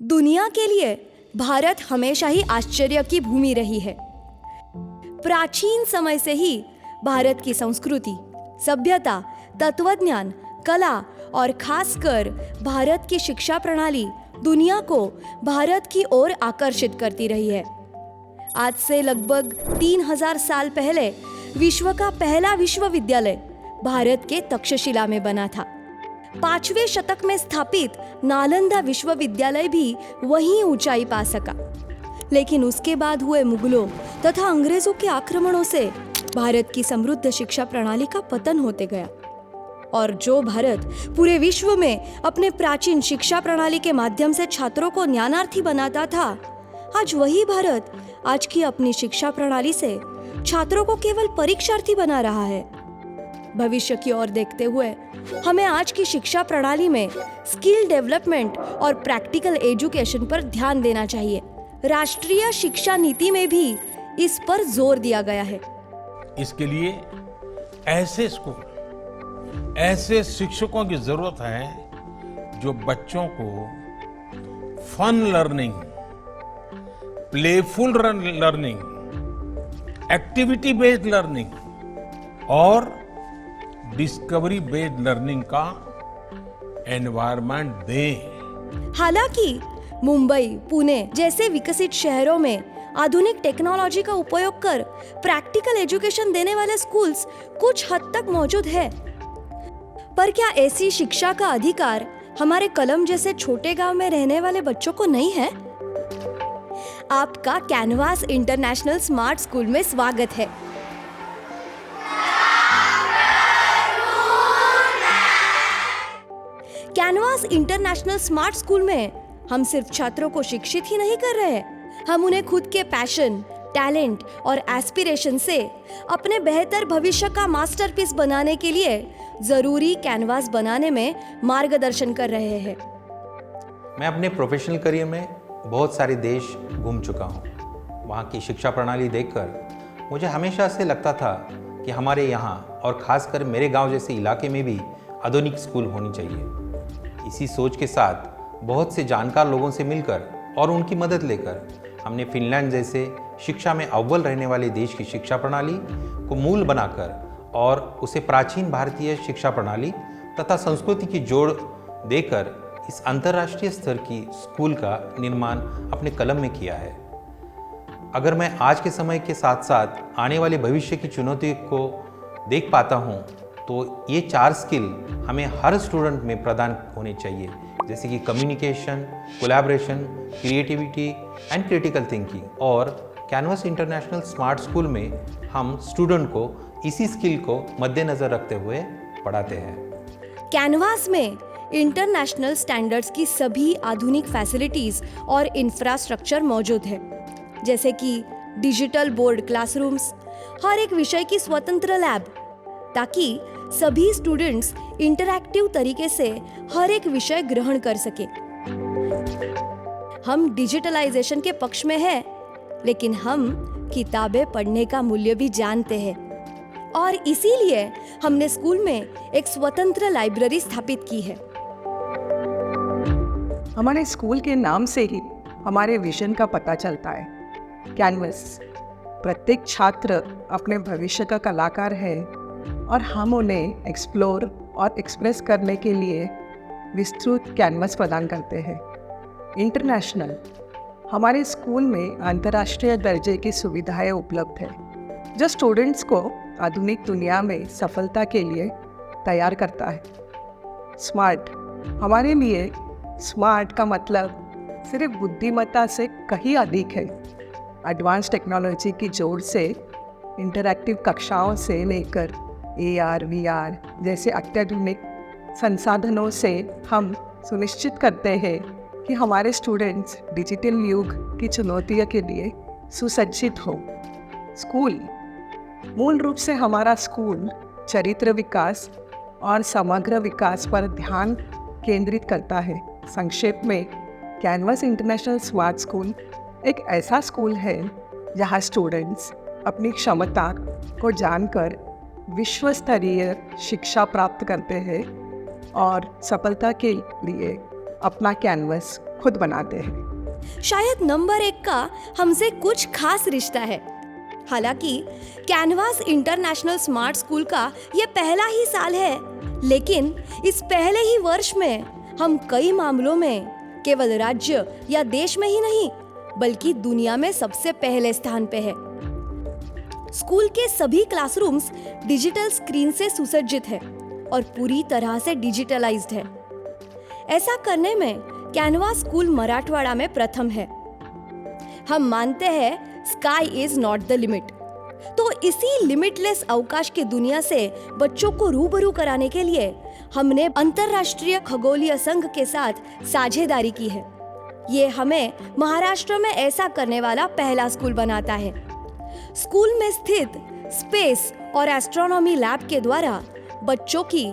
दुनिया के लिए भारत हमेशा ही आश्चर्य की भूमि रही है। प्राचीन समय से ही भारत की संस्कृति, सभ्यता, तत्वज्ञान, कला और खासकर भारत की शिक्षा प्रणाली दुनिया को भारत की ओर आकर्षित करती रही है। आज से लगभग 3000 साल पहले विश्व का पहला विश्वविद्यालय भारत के तक्षशिला में बना था। 5वें शतक में स्थापित नालंदा विश्वविद्यालय भी वहीं ऊंचाई पा सका। लेकिन उसके बाद हुए मुगलों तथा अंग्रेजों के आक्रमणों से भारत की समृद्ध शिक्षा प्रणाली का पतन होते गया और जो भारत पूरे विश्व में अपने प्राचीन शिक्षा प्रणाली के माध्यम से छात्रों को ज्ञानार्थी बनाता था, आज वही भारत आज की अपनी शिक्षा प्रणाली से छात्रों को केवल परीक्षार्थी बना रहा है। भविष्य की ओर देखते हुए हमें आज की शिक्षा प्रणाली में स्किल डेवलपमेंट और प्रैक्टिकल एजुकेशन पर ध्यान देना चाहिए। राष्ट्रीय शिक्षा नीति में भी इस पर जोर दिया गया है। इसके लिए ऐसे स्कूल, ऐसे शिक्षकों की जरूरत है जो बच्चों को fun learning, playful learning, activity based learning और डिस्कवरी बेस्ड लर्निंग का एनवायरनमेंट दे। हालांकि मुंबई, पुणे जैसे विकसित शहरों में आधुनिक टेक्नोलॉजी का उपयोग कर प्रैक्टिकल एजुकेशन देने वाले स्कूल्स कुछ हद तक मौजूद है, पर क्या ऐसी शिक्षा का अधिकार हमारे कलम जैसे छोटे गांव में रहने वाले बच्चों को नहीं है? आपका कैनवास इंटरनेशनल स्मार्ट स्कूल में स्वागत है। कैनवास इंटरनेशनल स्मार्ट स्कूल में हम सिर्फ छात्रों को शिक्षित ही नहीं कर रहे, हम उन्हें खुद के पैशन, टैलेंट और एस्पिरेशन से अपने बेहतर भविष्य का मास्टरपीस बनाने के लिए जरूरी कैनवास बनाने में मार्गदर्शन कर रहे हैं। मैं अपने प्रोफेशनल करियर में बहुत सारे देश घूम चुका हूँ। वहाँ की शिक्षा प्रणाली देखकर मुझे हमेशा से लगता था कि हमारे यहाँ और ख़ासकर मेरे गांव जैसे इलाके में भी आधुनिक स्कूल होनी चाहिए। इसी सोच के साथ बहुत से जानकार लोगों से मिलकर और उनकी मदद लेकर हमने फिनलैंड जैसे शिक्षा में अव्वल रहने वाले देश की शिक्षा प्रणाली को मूल बनाकर और उसे प्राचीन भारतीय शिक्षा प्रणाली तथा संस्कृति की जोड़ देकर इस अंतर्राष्ट्रीय स्तर की स्कूल का निर्माण अपने कलम में किया है। अगर मैं आज के समय के साथ साथ आने वाले भविष्य की चुनौती को देख पाता हूँ तो ये 4 स्किल हमें हर स्टूडेंट में प्रदान होने चाहिए, जैसे कि communication, collaboration, creativity and critical thinking. और कैनवास इंटरनेशनल स्मार्ट स्कूल में हम स्टूडेंट को इसी स्किल को मद्देनजर रखते हुए पढ़ाते हैं। कैनवास में इंटरनेशनल स्टैंडर्ड्स की सभी आधुनिक फैसिलिटीज और इंफ्रास्ट्रक्चर मौजूद है, जैसे कि डिजिटल बोर्ड क्लासरूम्स, हर एक विषय की स्वतंत्र लैब, ताकि सभी स्टूडेंट्स इंटरैक्टिव तरीके से हर एक विषय ग्रहण कर सके। हम डिजिटलाइजेशन के पक्ष में हैं, लेकिन हम किताबें पढ़ने का मूल्य भी जानते हैं और इसीलिए हमने स्कूल में एक स्वतंत्र लाइब्रेरी स्थापित की है। हमारे स्कूल के नाम से ही हमारे विजन का पता चलता है, कैनवस। प्रत्येक छात्र अपने भविष्य का कलाकार है और हम उन्हें एक्सप्लोर और एक्सप्रेस करने के लिए विस्तृत कैनवस प्रदान करते हैं। इंटरनेशनल, हमारे स्कूल में अंतर्राष्ट्रीय दर्जे की सुविधाएं उपलब्ध है जो स्टूडेंट्स को आधुनिक दुनिया में सफलता के लिए तैयार करता है। स्मार्ट, हमारे लिए स्मार्ट का मतलब सिर्फ बुद्धिमत्ता से कहीं अधिक है। एडवांस टेक्नोलॉजी की जोड़ से इंटरैक्टिव कक्षाओं से लेकर AR, VR जैसे अत्याधुनिक संसाधनों से हम सुनिश्चित करते हैं कि हमारे स्टूडेंट्स डिजिटल युग की चुनौतियों के लिए सुसज्जित हो। स्कूल, मूल रूप से हमारा स्कूल चरित्र विकास और समग्र विकास पर ध्यान केंद्रित करता है। संक्षेप में, कैनवास इंटरनेशनल स्मार्ट स्कूल एक ऐसा स्कूल है जहां स्टूडेंट्स अपनी क्षमता को जानकर विश्व स्तरीय शिक्षा प्राप्त करते हैं और सफलता के लिए अपना कैनवस खुद बनाते हैं। शायद नंबर 1 का हमसे कुछ खास रिश्ता है। हालांकि कैनवास इंटरनेशनल स्मार्ट स्कूल का ये पहला ही साल है, लेकिन इस पहले ही वर्ष में हम कई मामलों में केवल राज्य या देश में ही नहीं बल्कि दुनिया में सबसे पहले स्थान पे है। स्कूल के सभी क्लासरूम्स डिजिटल स्क्रीन से सुसज्जित है और पूरी तरह से डिजिटलाइज्ड है। ऐसा करने में कैनवास स्कूल मराठवाड़ा में प्रथम है। हम मानते हैं sky is not the limit, तो इसी लिमिटलेस अवकाश की दुनिया से बच्चों को रूबरू कराने के लिए हमने अंतर्राष्ट्रीय खगोलीय संघ के साथ साझेदारी की है। ये हमें महाराष्ट्र में ऐसा करने वाला पहला स्कूल बनाता है। स्कूल में स्थित स्पेस और एस्ट्रोनॉमी लैब के द्वारा बच्चों की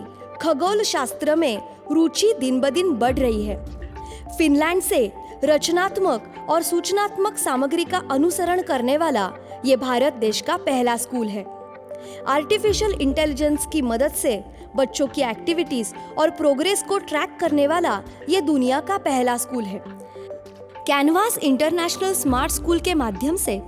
खगोल शास्त्र में रुचि दिन ब दिन बढ़ रही है। फिनलैंड से रचनात्मक और सूचनात्मक सामग्री का अनुसरण करने वाला ये भारत देश का पहला स्कूल है। आर्टिफिशियल इंटेलिजेंस की मदद से बच्चों की एक्टिविटीज और प्रोग्रेस को ट्रैक करने वाला ये दुनिया का पहला स्कूल है। कैनवास इंटरनेशनल स्मार्ट स्कूल के माध्यम से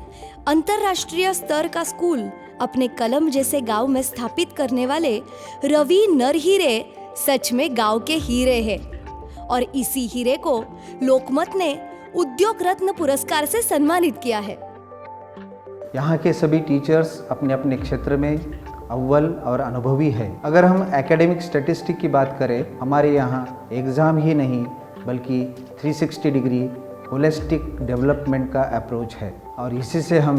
अंतर्राष्ट्रीय स्तर का स्कूल अपने कलम जैसे गांव में स्थापित करने वाले रवि नरहीरे सच में गांव के हीरे हैं और इसी हीरे को लोकमत ने उद्योग रत्न पुरस्कार से सम्मानित किया है। यहाँ के सभी टीचर्स अपने अपने क्षेत्र में अव्वल और अनुभवी है। अगर हम एकेडमिक स्टैटिस्टिक की बात करें, हमारे यहाँ एग्ज़ाम ही नहीं बल्कि 360 डिग्री होलिस्टिक डेवलपमेंट का अप्रोच है और इसी से हम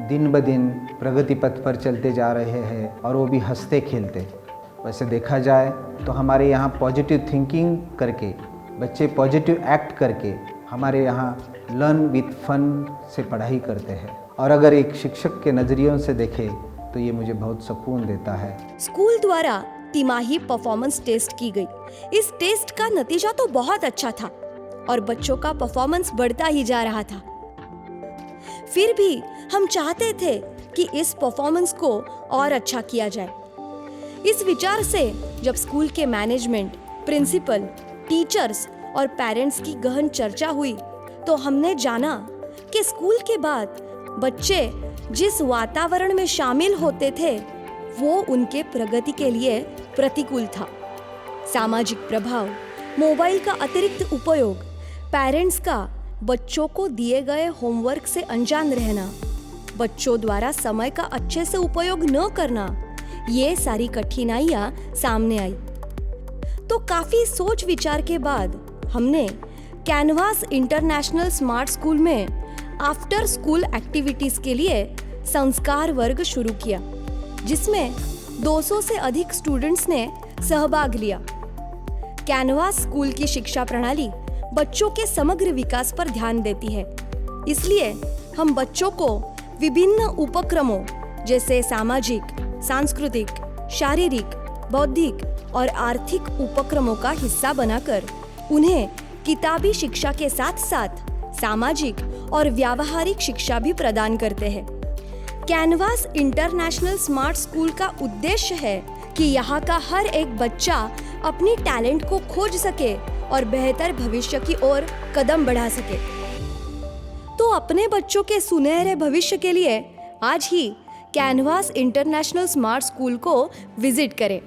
दिन ब दिन प्रगति पथ पर चलते जा रहे हैं और वो भी हंसते खेलते। वैसे देखा जाए तो हमारे यहाँ पॉजिटिव थिंकिंग करके, बच्चे पॉजिटिव एक्ट करके हमारे यहाँ लर्न विथ फन से पढ़ाई करते हैं और अगर एक शिक्षक के नज़रियों से देखें तो ये मुझे बहुत सुकून देता है। स्कूल द्वारा तिमाही परफॉर्मेंस टेस्ट की गई। इस टेस्ट का नतीजा तो बहुत अच्छा था और बच्चों का परफॉर्मेंस बढ़ता ही जा रहा था। फिर भी हम चाहते थे कि इस परफॉर्मेंस को और अच्छा किया जाए। इस विचार से जब स्कूल के मैनेजमेंट, प्रिंसिपल, टीचर्स और पेरेंट्स की गहन चर्चा हुई तो हमने जाना कि स्कूल के बाद बच्चे जिस वातावरण में शामिल होते थे वो उनके प्रगति के लिए प्रतिकूल था। सामाजिक प्रभाव, मोबाइल का अतिरिक्त उपयोग, पेरेंट्स का बच्चों को दिए गए होमवर्क से अनजान रहना, बच्चों द्वारा समय का अच्छे से उपयोग न करना, ये सारी कठिनाइयां सामने आई। तो काफी सोच विचार के बाद हमने कैनवास इंटरनेशनल स्मार्ट स्कूल में आफ्टर स्कूल एक्टिविटीज के लिए संस्कार वर्ग शुरू किया, जिसमें 200 से अधिक स्टूडेंट्स ने सहभाग लिया। कैनवास स्कूल की शिक्षा प्रणाली बच्चों के समग्र विकास पर ध्यान देती है, इसलिए हम बच्चों को विभिन्न उपक्रमों जैसे सामाजिक, सांस्कृतिक, शारीरिक, बौद्धिक और आर्थिक उपक्रमों का हिस्सा बनाकर उन्हें किताबी शिक्षा के साथ साथ सामाजिक और व्यावहारिक शिक्षा भी प्रदान करते हैं। कैनवास इंटरनेशनल स्मार्ट स्कूल का उद्देश्य है कि यहाँ का हर एक बच्चा अपनी टैलेंट को खोज सके और बेहतर भविष्य की ओर कदम बढ़ा सके। तो अपने बच्चों के सुनहरे भविष्य के लिए आज ही कैनवास इंटरनेशनल स्मार्ट स्कूल को विजिट करें।